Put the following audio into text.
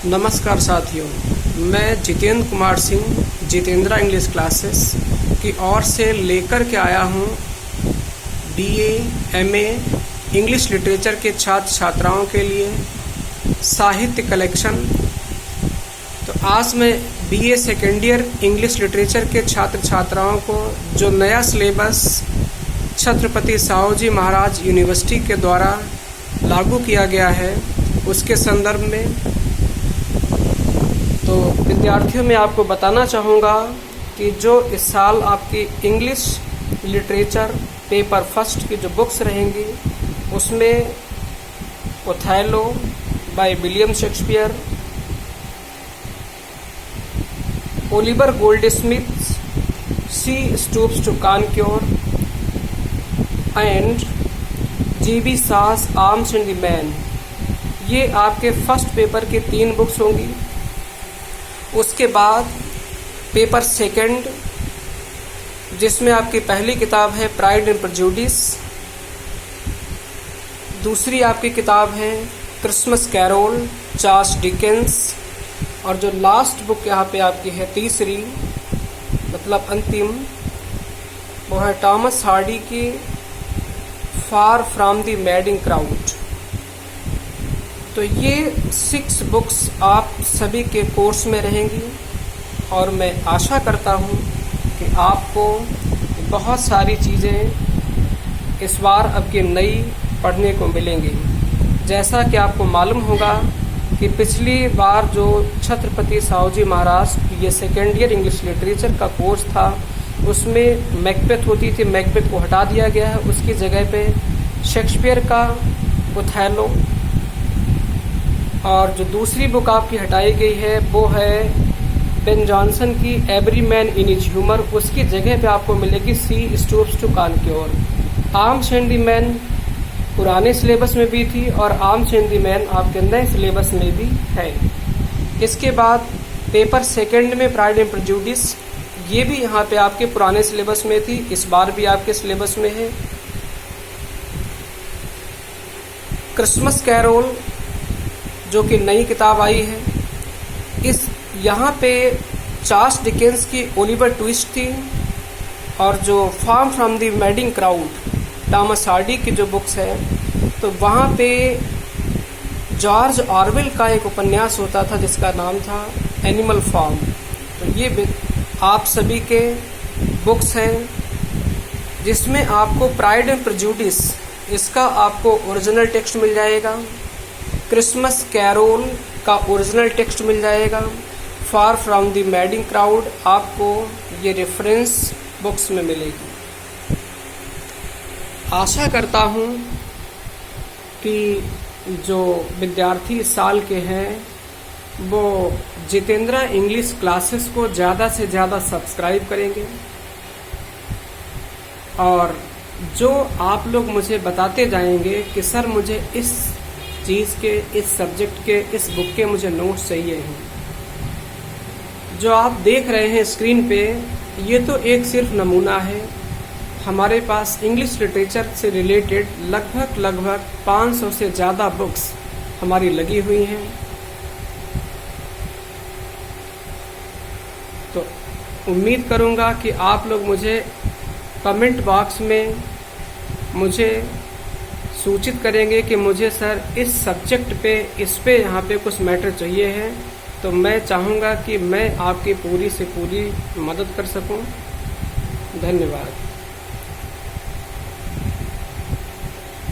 नमस्कार साथियों, मैं जितेंद्र कुमार सिंह जितेंद्रा इंग्लिश क्लासेस की ओर से लेकर के आया हूँ बीए, एमए इंग्लिश लिटरेचर के छात्र छात्राओं के लिए साहित्य कलेक्शन। तो आज मैं BA second year English literature के छात्र छात्राओं को जो नया सिलेबस छत्रपति साहूजी महाराज यूनिवर्सिटी के द्वारा लागू किया गया है उसके संदर्भ में तो विद्यार्थियों में आपको बताना चाहूँगा कि जो इस साल आपकी इंग्लिश लिटरेचर पेपर फर्स्ट की जो बुक्स रहेंगी उसमें Othello by William Shakespeare, Oliver Goldsmith, She stoops to Conquer and GB. Shaw's Arms and the Man, ये आपके फर्स्ट पेपर की 3 बुक्स होंगी। उसके बाद पेपर सेकंड जिसमें आपकी पहली किताब है प्राइड एंड प्रेजुडिस, दूसरी आपकी किताब है क्रिसमस कैरोल चार्ल्स डिकेंस, और जो लास्ट बुक यहाँ पे आपकी है तीसरी मतलब अंतिम वो है थॉमस हार्डी की far from the madding crowd. तो ये 6 बुक्स आप सभी के कोर्स में रहेंगी और मैं आशा करता हूँ कि आपको बहुत सारी चीज़ें इस बार अब की नई पढ़ने को मिलेंगी। जैसा कि आपको मालूम होगा कि पिछली बार जो छत्रपति साहूजी महाराज ये सेकेंड ईयर इंग्लिश लिटरेचर का कोर्स था उसमें मैकबेथ होती थी, मैकबेथ को हटा दिया गया है, उसकी जगह पे शेक्सपियर का ओथेलो, और जो दूसरी बुक आपकी हटाई गई है वो है बेन जॉनसन की every man in his humour, उसकी जगह पे आपको मिलेगी she stoops to conquer. Arms and the man पुराने सिलेबस में भी थी और आर्म्स एंड द मैन आपके नए सिलेबस में भी है। इसके बाद पेपर सेकंड में प्राइड एंड प्रेजुडिस, ये भी यहाँ पे आपके पुराने सिलेबस में थी, इस बार भी आपके सिलेबस में है। क्रिसमस कैरोल जो कि नई किताब आई है, इस यहाँ पे चार्ल्स डिकेंस की ओलिवर ट्विस्ट थी, और जो far from the madding crowd Thomas Hardy की जो बुक्स है तो वहाँ पे जॉर्ज ऑरवेल का एक उपन्यास होता था जिसका नाम था एनिमल फार्म। तो ये आप सभी के बुक्स हैं जिसमें आपको प्राइड एंड प्रेजुडिस इसका आपको ओरिजिनल टेक्स्ट मिल जाएगा, क्रिसमस कैरोल का ओरिजिनल टेक्स्ट मिल जाएगा, far from the madding crowd आपको ये रेफरेंस बुक्स में मिलेगी। आशा करता हूँ कि जो विद्यार्थी इस साल के हैं वो जितेंद्रा इंग्लिश क्लासेस को ज़्यादा से ज़्यादा सब्सक्राइब करेंगे, और जो आप लोग मुझे बताते जाएंगे कि सर मुझे इस चीज़ के, इस सब्जेक्ट के, इस बुक के मुझे नोट्स चाहिए हैं। जो आप देख रहे हैं स्क्रीन पे ये तो एक सिर्फ नमूना है। हमारे पास इंग्लिश लिटरेचर से रिलेटेड लगभग 500 से ज़्यादा बुक्स हमारी लगी हुई हैं। तो उम्मीद करूँगा कि आप लोग मुझे कमेंट बॉक्स में मुझे सूचित करेंगे कि मुझे सर इस सब्जेक्ट पे, इस पे यहाँ पे कुछ मैटर चाहिए है, तो मैं चाहूँगा कि मैं आपकी पूरी से पूरी मदद कर सकूँ। धन्यवाद।